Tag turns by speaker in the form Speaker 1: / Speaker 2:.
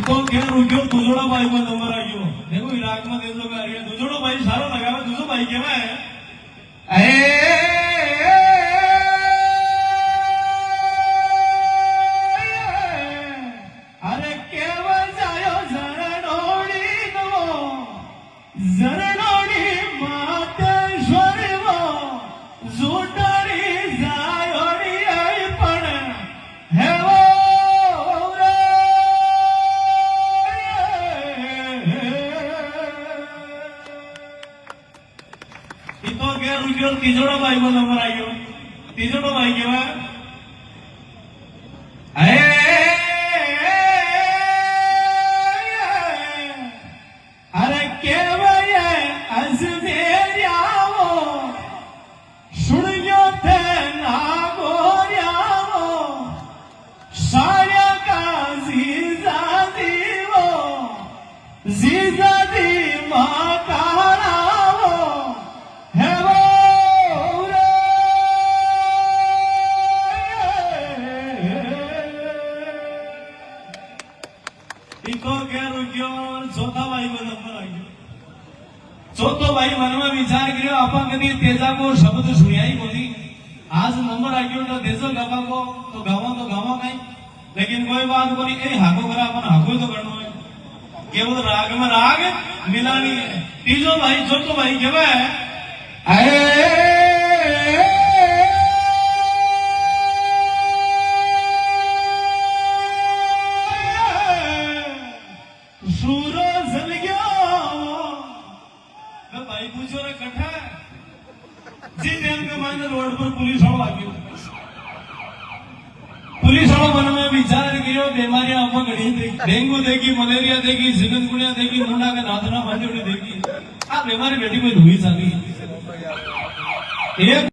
Speaker 1: तो क्या रुक्यो दुजोड़ा भाई में नंबर आ गयो देखो इराक में देशों का आ दुजोड़ा भाई सारा लगा दुजो भाई केवा है अरे केवा जायो जरनोड़ी नो जरनोड़ी मातेश्वर वो जुटड़ी जायोड़ी आई पण है वो तो क्या रुकियो तीजोड़ा भाई को नंबर आयो तीजोड़ा भाई केवा अरे केवा असदेरियावो सुनियो थे नागोरियावो साया का जीजा दीवो जीजा दी माकारावो है वो तो क्या रुकियो चौथा भाई को नंबर आ गयो चौथो भाई मन में विचार करियो आपा कभी तेजा को शब्द सुनिया ही कोनी आज नंबर आ गयो तो देजो गावा को गावा कहीं लेकिन कोई बात कोनी ए हाको करा अपन हाको तो करनो है केवल राग में राग मिलानी है तीजो भाई चौथो भाई केवा है सूरज जल गया भाई पूछो रे कट्ठा जी टाइम के मायने रोड पर पुलिस वालों आ गयो पुलिस वालों मन में विचार करियो बीमारियां आपको घड़ी देखी डेंगू देखी मलेरिया देखी चिकनगुनिया देखी मुंडा के नाथना भांजोड़ी देखी आ बीमारी बेटी कोई हुई साली एक